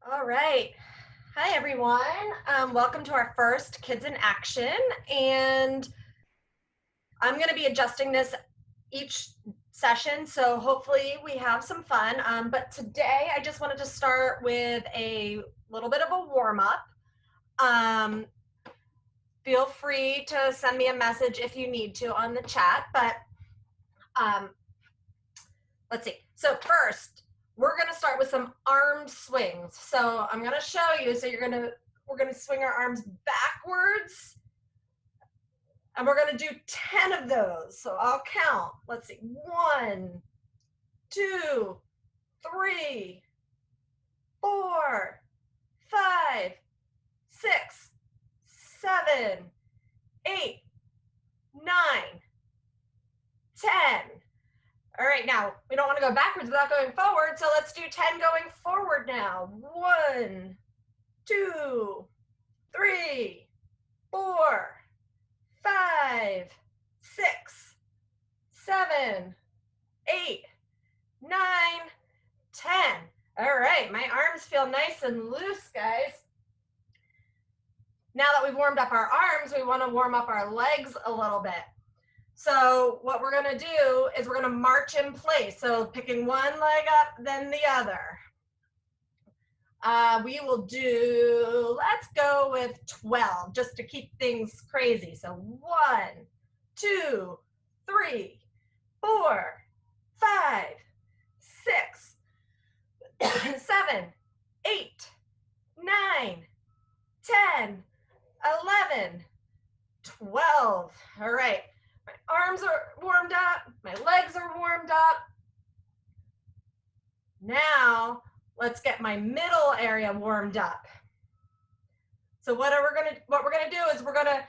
All right. Hi, everyone. Welcome to our first Kids in Action. And I'm going to be adjusting this each session, so hopefully we have some fun. But today I just wanted to start with a little bit of a warm-up. Feel free to send me a message if you need to on the chat, but let's see. So first, we're going to start with some arm swings. So I'm going to show you. So we're going to swing our arms backwards, and we're going to do 10 of those. So I'll count. Let's see. 1, 2, 3, 4, 5, 6, 7, 8, 9, 10. All right, now we don't want to go backwards without going forward, so let's do 10 going forward now. 1, 2, 3, 4, 5, 6, 7, 8, 9, 10. All right, my arms feel nice and loose, guys. Now that we've warmed up our arms, we want to warm up our legs a little bit. So what we're going to do is we're going to march in place. So picking one leg up, then the other. We will do, let's go with 12 just to keep things crazy. So 1, 2, 3, 4, 5, 6, 7, 8, 9, 10, 11, 12. All right. My arms are warmed up. My legs are warmed up. Now, let's get my middle area warmed up. So what we're gonna do is we're gonna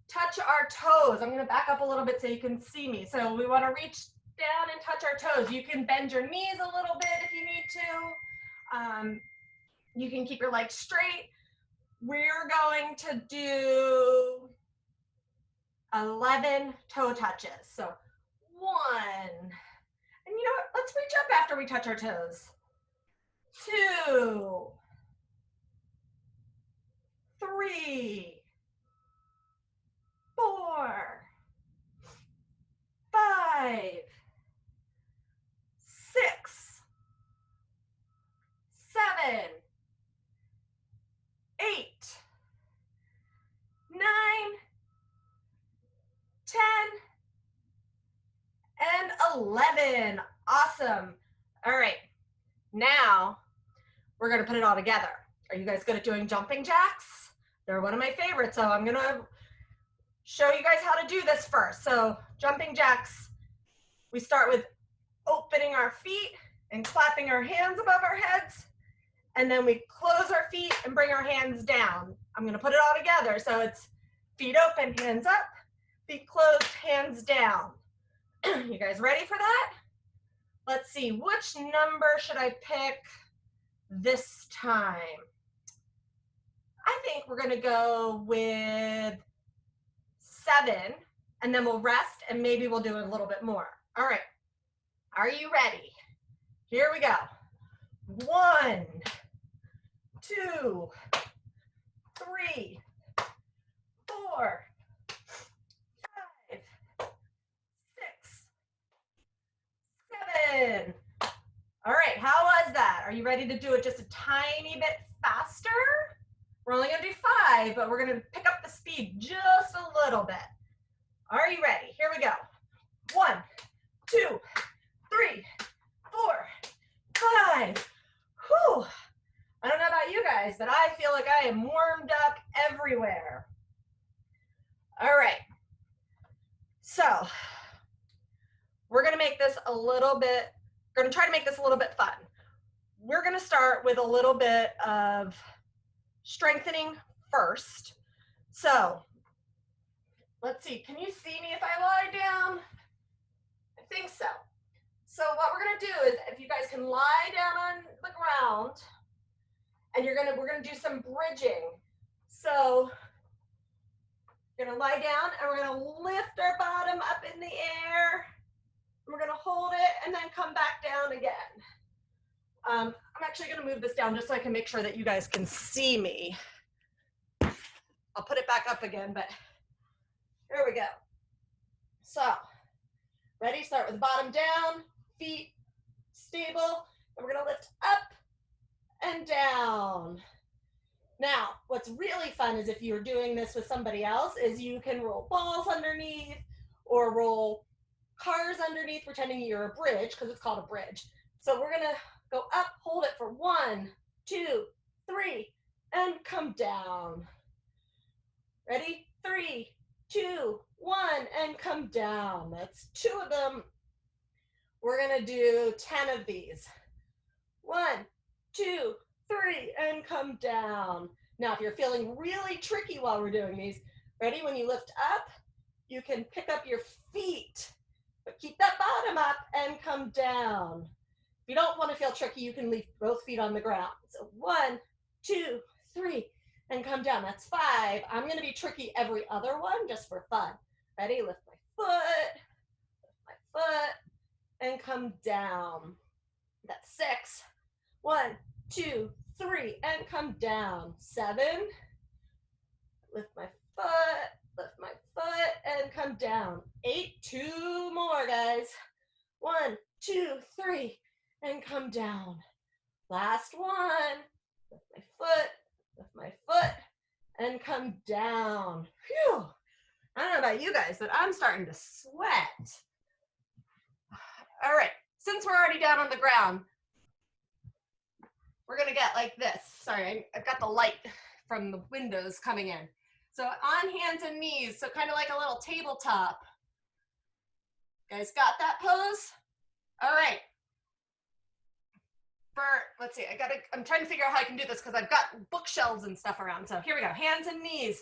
touch our toes. I'm gonna back up a little bit so you can see me. So we want to reach down and touch our toes. You can bend your knees a little bit if you need to. You can keep your legs straight. We're going to do 11 toe touches. So 1, and you know what? Let's reach up after we touch our toes. 2, 3, 4, 5, 6, 7, 8, 9, 10, and 11. Awesome. All right. Now we're going to put it all together. Are you guys good at doing jumping jacks? They're one of my favorites. So I'm going to show you guys how to do this first. So jumping jacks, we start with opening our feet and clapping our hands above our heads. And then we close our feet and bring our hands down. I'm going to put it all together. So it's feet open, hands up, feet closed, hands down. You guys ready for that? Let's see, which number should I pick this time? I think we're gonna go with 7, and then we'll rest, and maybe we'll do a little bit more. All right, are you ready? Here we go. 1, 2, 3, 4, 5, 6, 7. All right, how was that? Are you ready to do it just a tiny bit faster? We're only gonna do 5, but we're gonna pick up the speed just a little bit. Are you ready? Here we go. 1, 2, 3, 4, 5. Whew. I don't know about you guys, but I feel like I am warmed up everywhere. All right. So we're gonna make this a little bit, we're gonna try to make this a little bit fun. We're gonna start with a little bit of strengthening first. So let's see, can you see me if I lie down? I think so. So what we're gonna do is, if you guys can lie down on the ground, and we're gonna do some bridging. So we're gonna lie down and we're gonna lift our bottom up in the air. We're gonna hold it and then come back down again. I'm actually gonna move this down just so I can make sure that you guys can see me. I'll put it back up again, but here we go. So, ready? Start with the bottom down, feet stable, and we're gonna lift up and down. Now, what's really fun is if you're doing this with somebody else, is you can roll balls underneath or roll cars underneath, pretending you're a bridge, because it's called a bridge. So we're gonna go up, hold it for 1, 2, 3, and come down. Ready? 3, 2, 1, and come down. That's 2 of them. We're gonna do 10 of these. 1, 2, 3, and come down. Now, if you're feeling really tricky while we're doing these, ready? When you lift up, you can pick up your feet, but keep that bottom up and come down. If you don't want to feel tricky, you can leave both feet on the ground. So 1, 2, 3, and come down. That's 5. I'm going to be tricky every other one just for fun. Ready? Lift my foot, and come down. That's 6. 1, 2, 3, and come down. 7. Lift my foot, and come down. 8. 2 more, guys. 1, 2, 3, and come down. Last one. Lift my foot, and come down. Phew. I don't know about you guys, but I'm starting to sweat. All right, since we're already down on the ground, we're gonna get like this. Sorry, I've got the light from the windows coming in. So on hands and knees, so kind of like a little tabletop. Guys got that pose? All right. Let's see, I'm trying to figure out how I can do this because I've got bookshelves and stuff around. So here we go, hands and knees.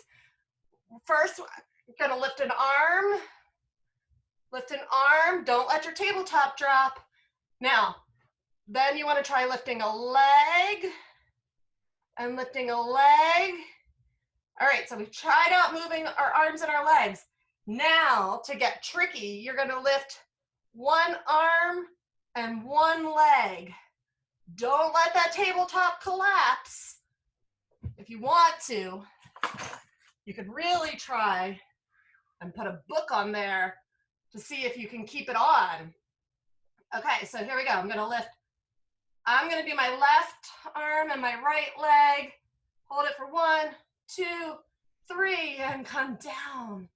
First, you're gonna lift an arm. Lift an arm, don't let your tabletop drop. Now, then you want to try lifting a leg and lifting a leg. All right, so we've tried out moving our arms and our legs. Now, to get tricky, you're going to lift one arm and one leg. Don't let that tabletop collapse. If you want to, you could really try and put a book on there to see if you can keep it on. Okay, so here we go. I'm going to do my left arm and my right leg. Hold it for 1, 2, 3, and come down.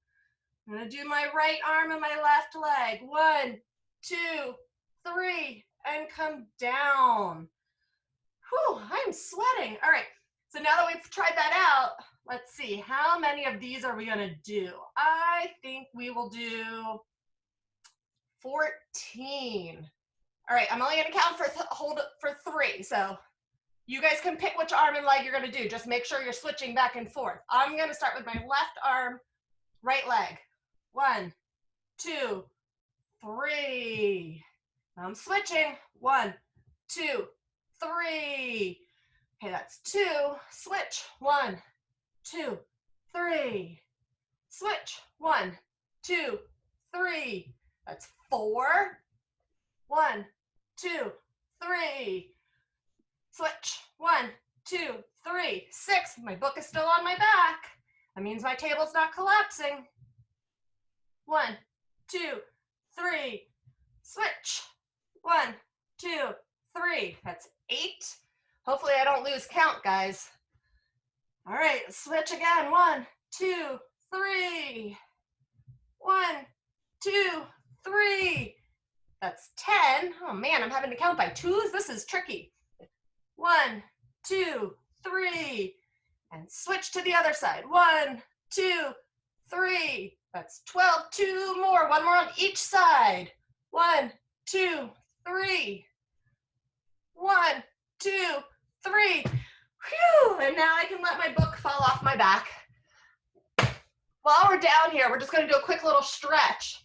I'm going to do my right arm and my left leg. 1, 2, 3, and come down. Whew, I'm sweating. All right, so now that we've tried that out, let's see, how many of these are we going to do? I think we will do 14. All right, I'm only going to count hold for 3. So you guys can pick which arm and leg you're going to do. Just make sure you're switching back and forth. I'm going to start with my left arm, right leg. 1, 2, 3. I'm switching. 1, 2, 3. Okay, that's 2. Switch. 1, 2, 3. Switch. 1, 2, 3. That's 4. 1, 2, 3. Switch. 1, 2, 3. 6. My book is still on my back. That means my table's not collapsing. 1, 2, 3. Switch. 1, 2, 3. That's 8. Hopefully I don't lose count, guys. All right, switch again. 1, 2, 3. 1, 2, 3. That's 10. Oh man, I'm having to count by 2s. This is tricky. 1, 2, 3. And switch to the other side. 1, 2, 3. That's 12. 2 more. 1 more on each side. 1, 2, 3. 1, 2, 3. Whew. And now I can let my book fall off my back. While we're down here, we're just going to do a quick little stretch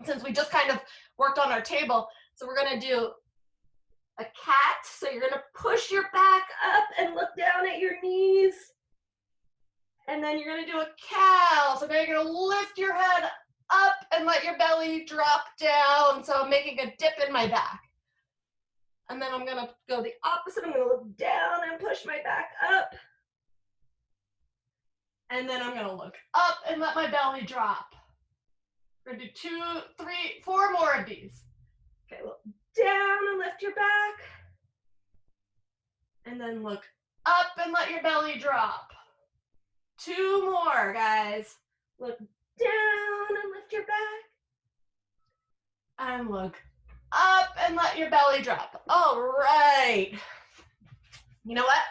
since we just kind of worked on our table. So we're going to do a cat. So you're going to push your back up and look down at your knees. And then you're going to do a cow. So now you're going to lift your head up and let your belly drop down. So I'm making a dip in my back. And then I'm gonna go the opposite. I'm gonna look down and push my back up. And then I'm gonna look up and let my belly drop. We're gonna do 2, 3, 4 more of these. Okay, look down and lift your back. And then look up and let your belly drop. 2 more, guys. Look down and lift your back. And look up and let your belly drop. All right. You know what?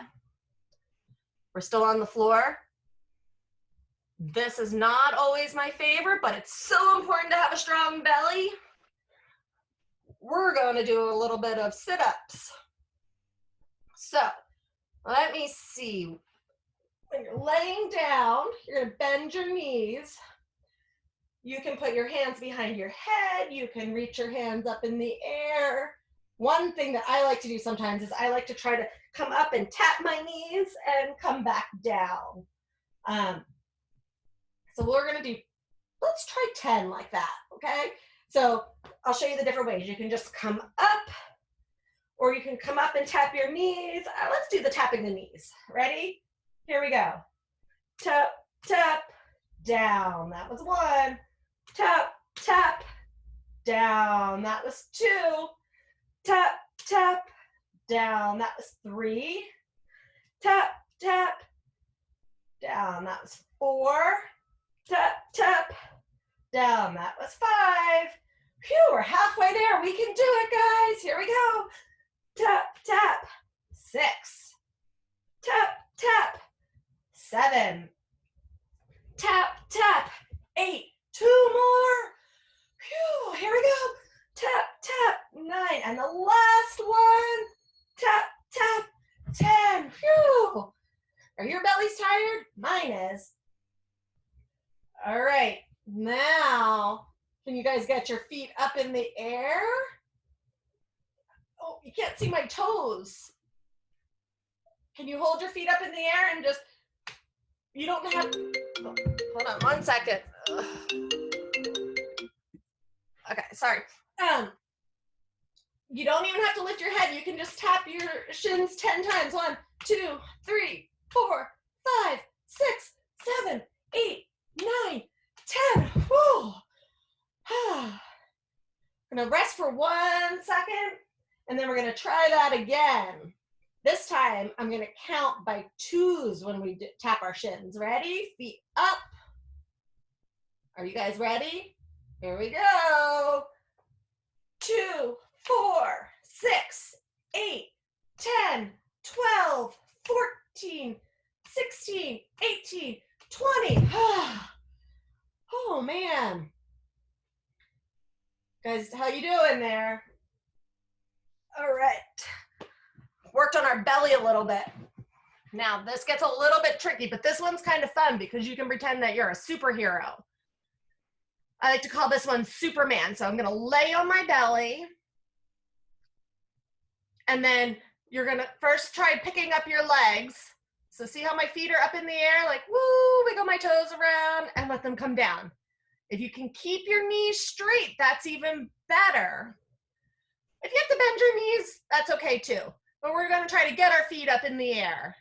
We're still on the floor. This is not always my favorite, but it's so important to have a strong belly. We're going to do a little bit of sit-ups. So let me see. When you're laying down, you're going to bend your knees. You can put your hands behind your head. You can reach your hands up in the air. One thing that I like to do sometimes is I like to try to come up and tap my knees and come back down. So we're going to do, let's try 10 like that, okay? So I'll show you the different ways. You can just come up, or you can come up and tap your knees. Let's do the tapping the knees. Ready? Here we go. Tap, tap, down. That was 1. Tap, tap, down. That was 2. Tap, tap, down. That was 3. Tap, tap, down. That was 4. Tap, tap, down. That was 5. Phew, we're halfway there. We can do it, guys. Here we go. Tap, tap, 6. Tap, tap, 7. Tap, tap, 8. 2 more. Phew, here we go. Tap, tap, 9. And the last one. Tap, tap, 10. Phew. Are your bellies tired? Mine is. All right. Now, can you guys get your feet up in the air? Oh, you can't see my toes. Can you hold your feet up in the air and just, you don't have, oh, hold on 1 second. Ugh. Okay, sorry. You don't even have to lift your head. You can just tap your shins 10 times. 1, 2, 3, 4, 5, 6, 7, 8, 9, 10. Whew. I'm gonna rest for 1 second, and then we're gonna try that again. This time, I'm gonna count by 2s when we tap our shins. Ready? Feet up. Are you guys ready? Here we go. 2, 4, 6, 8, 10, 12, 14, 16, 18, 20. Oh man. Guys, how you doing there? All right. Worked on our belly a little bit. Now this gets a little bit tricky, but this one's kind of fun because you can pretend that you're a superhero. I like to call this one Superman. So I'm gonna lay on my belly. And then you're gonna first try picking up your legs. So see how my feet are up in the air, like woo, wiggle my toes around and let them come down. If you can keep your knees straight, that's even better. If you have to bend your knees, that's okay too. But we're gonna try to get our feet up in the air.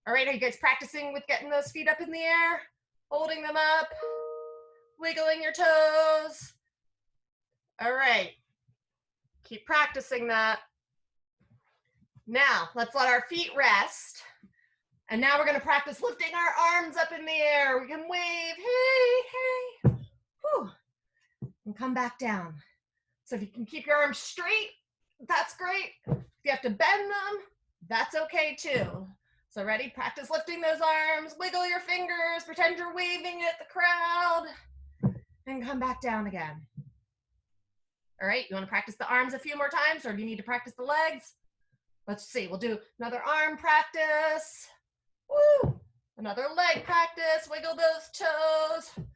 All right, are you guys practicing with getting those feet up in the air? Holding them up, wiggling your toes. All right, keep practicing that. Now, let's let our feet rest. And now we're gonna practice lifting our arms up in the air. We can wave, hey, hey. Whew. And come back down. So if you can keep your arms straight, that's great. If you have to bend them, that's okay too. So ready? Practice lifting those arms, wiggle your fingers, pretend you're waving at the crowd, and come back down again. All right, you wanna practice the arms a few more times, or do you need to practice the legs? Let's see, we'll do another arm practice. Woo! Another leg practice, wiggle those toes.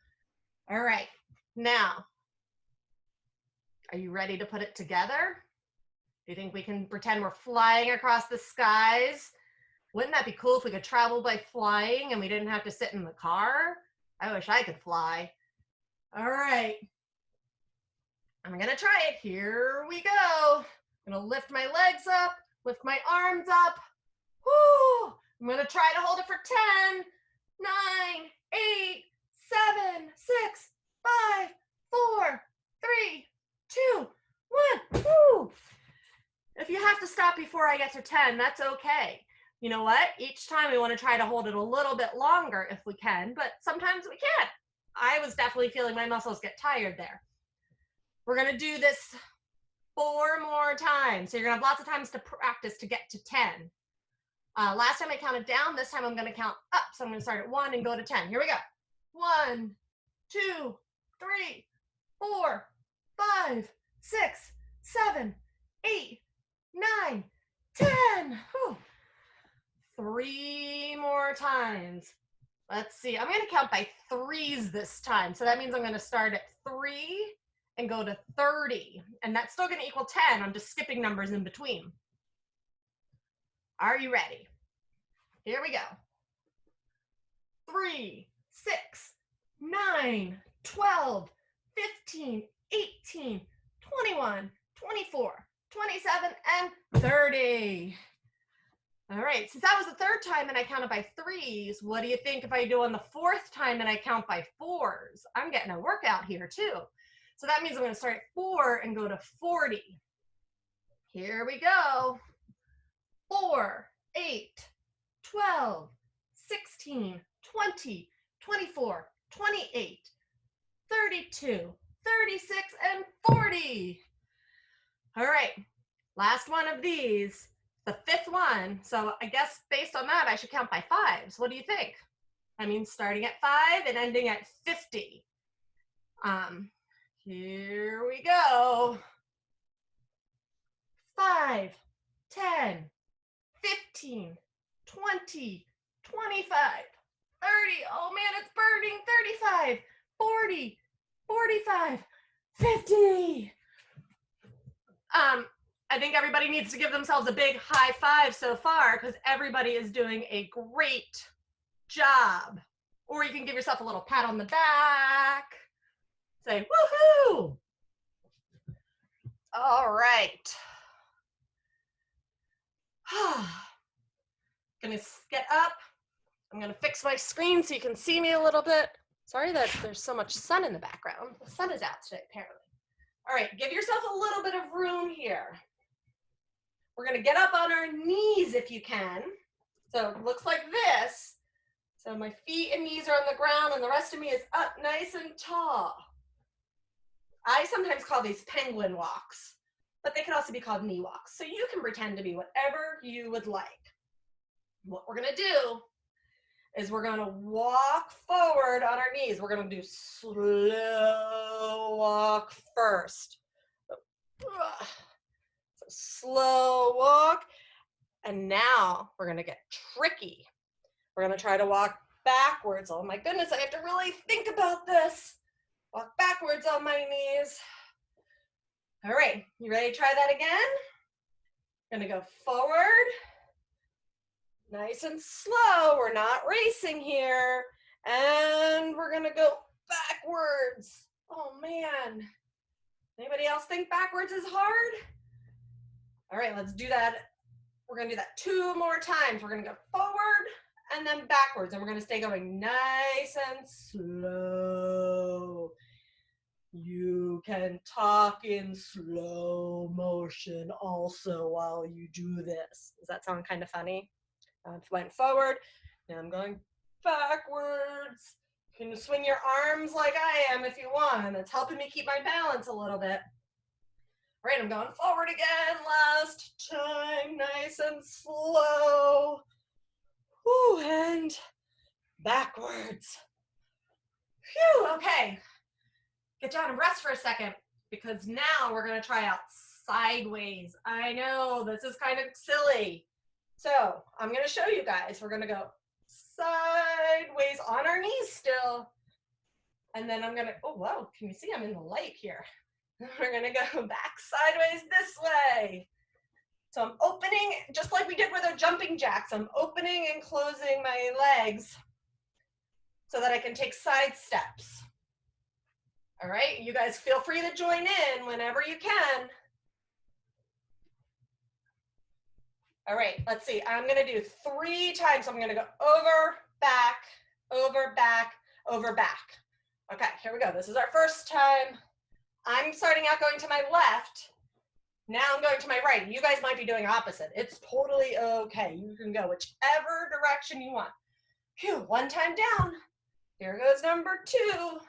All right, now, are you ready to put it together? Do you think we can pretend we're flying across the skies? Wouldn't that be cool if we could travel by flying and we didn't have to sit in the car? I wish I could fly. All right, I'm gonna try it. Here we go. I'm gonna lift my legs up, lift my arms up. Woo! I'm gonna try to hold it for 10, 9, 8, 7, 6, 5, 4, 3, 2, 1. Woo! If you have to stop before I get to 10, that's okay. You know what? Each time we want to try to hold it a little bit longer if we can, but sometimes we can't. I was definitely feeling my muscles get tired there. We're going to do this 4 more times. So you're going to have lots of times to practice to get to 10. Last time I counted down, this time I'm going to count up. So I'm going to start at 1 and go to 10. Here we go. 1, 2, 3, 4, 5, 6, 7, 8, 9, 10. Whew. 3 more times. Let's see. I'm going to count by threes this time. So that means I'm going to start at 3 and go to 30. And that's still going to equal 10. I'm just skipping numbers in between. Are you ready? Here we go. 3, 6, 9, 12, 15, 18, 21, 24, 27, and 30. All right, since that was the third time and I counted by threes, what do you think if I do on the fourth time and I count by fours? I'm getting a workout here too. So that means I'm going to start at 4 and go to 40. Here we go. 4, 8, 12, 16, 20, 24, 28, 32, 36, and 40. All right, last one of these, the fifth one. So I guess based on that, I should count by fives. What do you think? I mean, starting at 5 and ending at 50. Here we go. 5, 10, 15, 20, 25, 30. Oh man, it's burning. 35, 40, 45, 50. I think everybody needs to give themselves a big high five so far because everybody is doing a great job. Or you can give yourself a little pat on the back. Say, woohoo! All right. Gonna get up. I'm gonna fix my screen so you can see me a little bit. Sorry that there's so much sun in the background. The sun is out today, apparently. All right, give yourself a little bit of room here. We're gonna get up on our knees if you can. So it looks like this. So my feet and knees are on the ground and the rest of me is up nice and tall. I sometimes call these penguin walks, but they can also be called knee walks. So you can pretend to be whatever you would like. What we're gonna do is we're gonna walk forward on our knees. We're gonna do slow walk first. So slow walk. And now we're gonna get tricky. We're gonna try to walk backwards. Oh my goodness, I have to really think about this. Walk backwards on my knees. All right, you ready to try that again? Gonna go forward. Nice and slow, we're not racing here. And we're gonna go backwards. Oh man. Anybody else think backwards is hard? All right, let's do that. We're gonna do that 2 more times. We're gonna go forward and then backwards. And we're gonna stay going nice and slow. You can talk in slow motion also while you do this. Does that sound kind of funny? I went forward, now I'm going backwards. You can swing your arms like I am if you want. It's helping me keep my balance a little bit. All right, I'm going forward again. Last time, nice and slow. Whew, and backwards. Phew, okay. Get down and rest for a second because now we're going to try out sideways. I know, this is kind of silly. So I'm going to show you guys. We're going to go sideways on our knees still. And then I'm going to, oh, wow, can you see I'm in the light here? We're going to go back sideways this way. So I'm opening, just like we did with our jumping jacks, I'm opening and closing my legs so that I can take side steps. All right, you guys feel free to join in whenever you can. All right, let's see. I'm gonna do 3 times. So I'm gonna go over, back, over, back, over, back. Okay, here we go. This is our first time. I'm starting out going to my left. Now I'm going to my right. You guys might be doing opposite. It's totally okay. You can go whichever direction you want. Phew, 1 time down. Here goes number 2.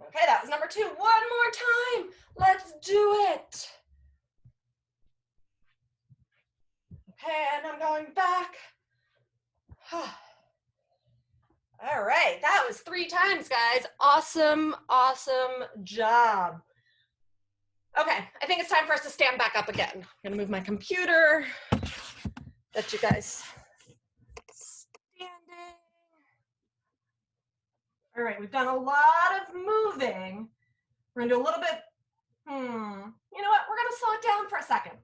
Okay, that was number 2. 1 more time. Let's do it. Okay, and I'm going back. All right, that was 3 times, guys. Awesome, awesome job. Okay, I think it's time for us to stand back up again. I'm gonna move my computer. Get you guys standing. All right, we've done a lot of moving. We're gonna do a little bit, you know what? We're gonna slow it down for a second.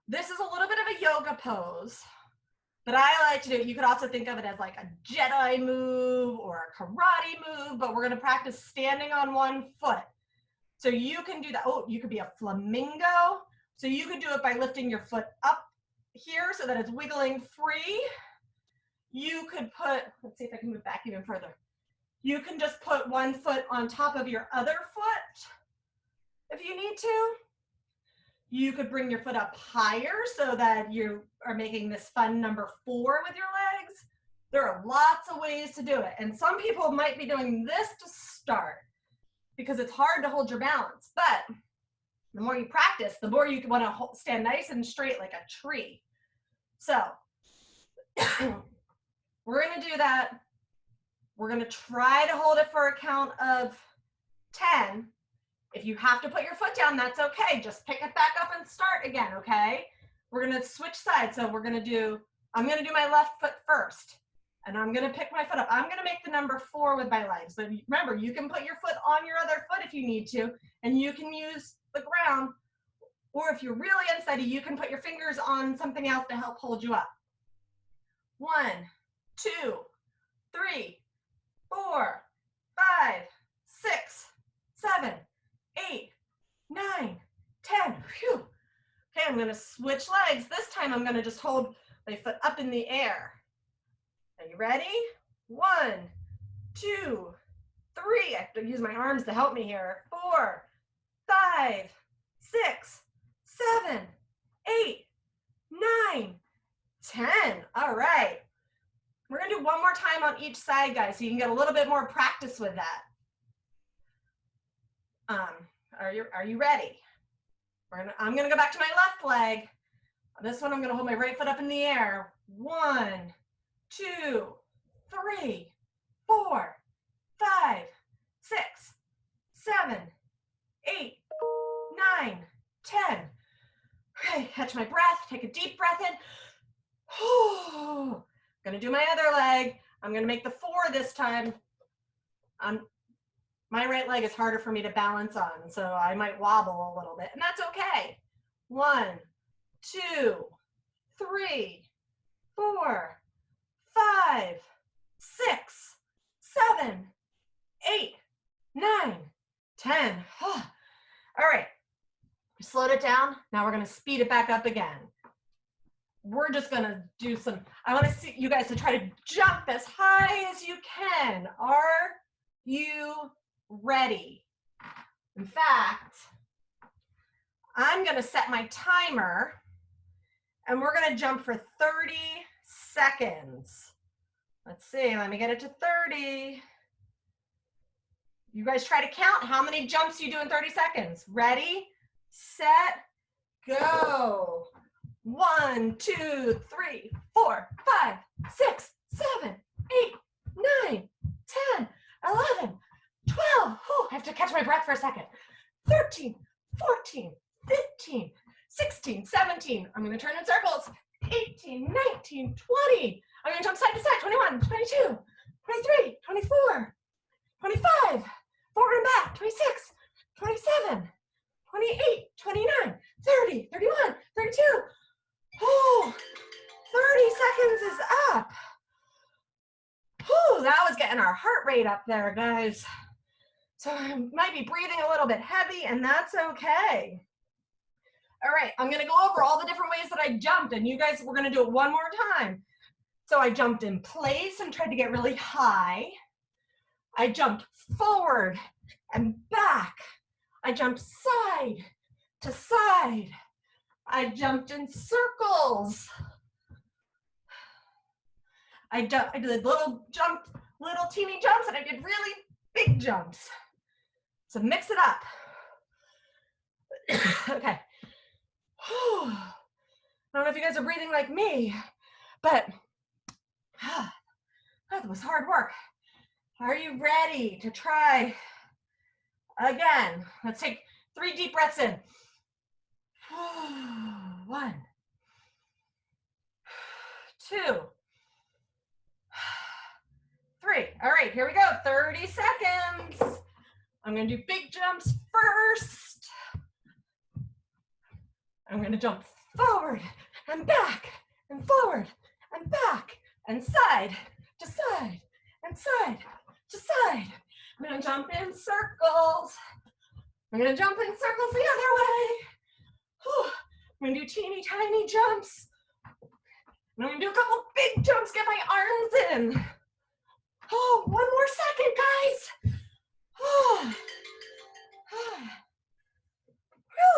This is a little bit of a yoga pose that I like to do. You could also think of it as like a Jedi move or a karate move, but we're gonna practice standing on 1 foot. So you can do that. Oh, you could be a flamingo. So you could do it by lifting your foot up here so that it's wiggling free. You could put, let's see if I can move back even further. You can just put 1 foot on top of your other foot if you need to. You could bring your foot up higher so that you are making this fun number 4 with your legs. There are lots of ways to do it. And some people might be doing this to start because it's hard to hold your balance. But the more you practice, the more you want to stand nice and straight like a tree. So we're going to do that. We're going to try to hold it for a count of 10. If you have to put your foot down, that's okay. Just pick it back up and start again, okay? We're gonna switch sides. So I'm gonna do my left foot first, and I'm gonna pick my foot up. I'm gonna make the number 4 with my legs, but remember, you can put your foot on your other foot if you need to, and you can use the ground, or if you're really unsteady, you can put your fingers on something else to help hold you up. 1, 2, 3, 4, 5, 6, 7, 8, 9, 10. Phew. Okay, I'm gonna switch legs. This time I'm gonna just hold my foot up in the air. Are you ready? 1, 2, 3. I have to use my arms to help me here. 4, 5, 6, 7, 8, 9, 10. All right. We're gonna do 1 more time on each side, guys, so you can get a little bit more practice with that. Are you ready? I'm gonna go back to my left leg. This one I'm gonna hold my right foot up in the air. 1, 2, 3, 4, 5, 6, 7, 8, 9, 10. Okay, catch my breath, take a deep breath in. Gonna do my other leg. I'm gonna make the 4 this time. My right leg is harder for me to balance on, so I might wobble a little bit, and that's okay. 1, 2, 3, 4, 5, 6, 7, 8, 9, 10. All right, we slowed it down. Now we're gonna speed it back up again. We're just gonna do some, I wanna see you guys to try to jump as high as you can. Are you ready? In fact, I'm gonna set my timer and we're gonna jump for 30 seconds. Let's see, let me get it to 30. You guys try to count how many jumps you do in 30 seconds. Ready, set, go. 1, 2, 3, 4, 5, 6, 7, 8, 9, 10, 11, 12. Whew, I have to catch my breath for a second. 13, 14, 15, 16, 17. I'm going to turn in circles. 18, 19, 20. I'm going to jump side to side. 21, 22, 23, 24, 25. Forward and back. 26, 27, 28, 29, 30, 31, 32. Oh, 30 seconds is up. Whew, that was getting our heart rate up there, guys. So I might be breathing a little bit heavy, and that's okay. All right, I'm gonna go over all the different ways that I jumped, and you guys, we're gonna do it one more time. So I jumped in place and tried to get really high. I jumped forward and back. I jumped side to side. I jumped in circles. I did little teeny jumps, and I did really big jumps. So mix it up. Okay. I don't know if you guys are breathing like me, but that was hard work. Are you ready to try again? Let's take 3 deep breaths in. 1, 2, 3. All right, here we go. 30 seconds. I'm gonna do big jumps first. I'm gonna jump forward and back and forward and back and side to side and side to side. I'm gonna jump in circles. I'm gonna jump in circles the other way. I'm gonna do teeny tiny jumps. I'm gonna do a couple big jumps, get my arms in. Oh, 1 more second, guys. Whew,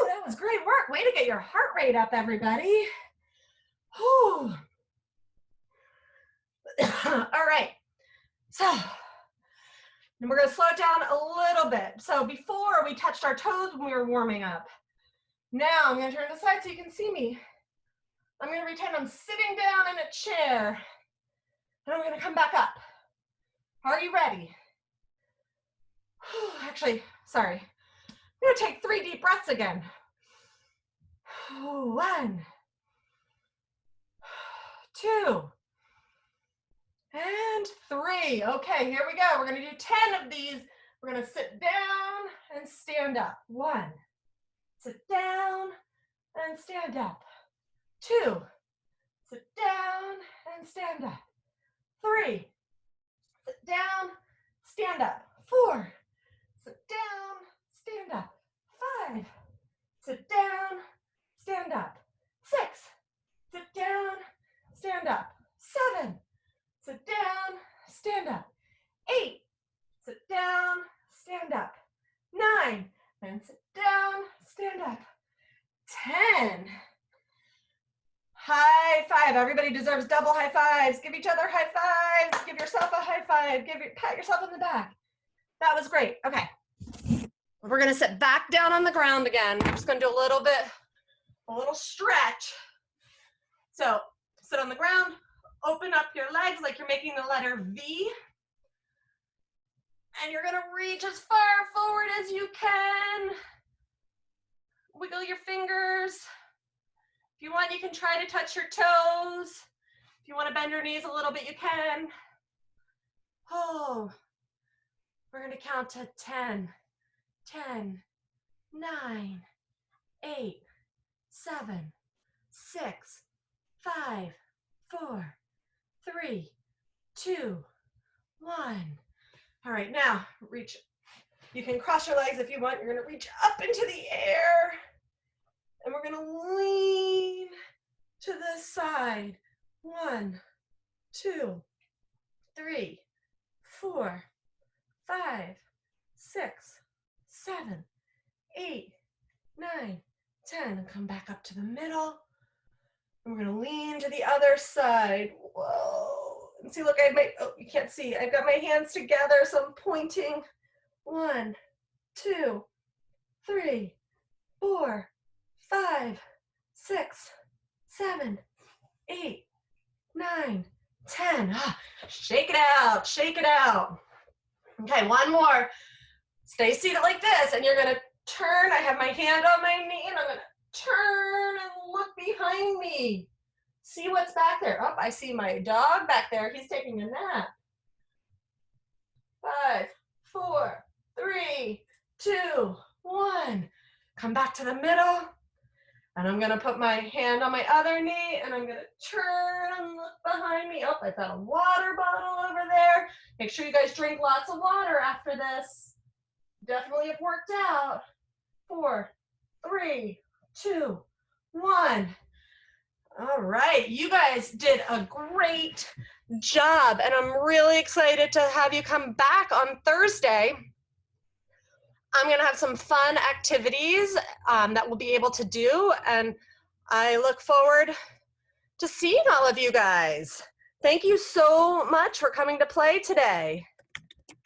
that was great work. Way to get your heart rate up, everybody. All right, so and we're gonna slow it down a little bit. So before we touched our toes when we were warming up. Now I'm gonna turn to the side so you can see me. I'm gonna pretend I'm sitting down in a chair, and I'm gonna come back up. Are you ready? Actually, sorry. I'm gonna take 3 deep breaths again. 1, 2, and 3. Okay, here we go. We're gonna do 10 of these. We're gonna sit down and stand up. 1, sit down and stand up. 2, sit down and stand up. 3, sit down, stand up. 4, sit down, stand up. 5, sit down, stand up. 6, sit down, stand up. 7, sit down, stand up. 8, sit down, stand up. 9, and sit down, stand up. 10. High five. Everybody deserves double high fives. Give each other high fives. Give yourself a high five. Pat yourself on the back. That was great. Okay. We're going to sit back down on the ground again. We're just going to do a little stretch. So sit on the ground, open up your legs like you're making the letter V. And you're going to reach as far forward as you can. Wiggle your fingers. If you want, you can try to touch your toes. If you want to bend your knees a little bit, you can. Oh, we're going to count to 10, 10, 9, 8, 7, 6, 5, 4, 3, 2, 1. All right, now reach. You can cross your legs if you want. You're going to reach up into the air. And we're going to lean to the side. 1, 2, 3, 4, 5, 6, 7, 8, 9, 10. And come back up to the middle. And we're going to lean to the other side. Whoa. And see, look, I have my, oh, you can't see. I've got my hands together, so I'm pointing. 1, 2, 3, 4, 5, 6, 7, 8, 9, 10. Shake it out, shake it out. Okay, 1 more. Stay seated like this, and you're gonna turn. I have my hand on my knee, and I'm gonna turn and look behind me. See what's back there. Oh, I see my dog back there. He's taking a nap. 5, 4, 3, 2, 1. Come back to the middle. And I'm gonna put my hand on my other knee, and I'm gonna turn and look behind me. Oh, I've got a water bottle over there. Make sure you guys drink lots of water after this. Definitely have worked out. 4, 3, 2, 1. All right, you guys did a great job, and I'm really excited to have you come back on Thursday. I'm gonna have some fun activities that we'll be able to do, and I look forward to seeing all of you guys. Thank you so much for coming to play today.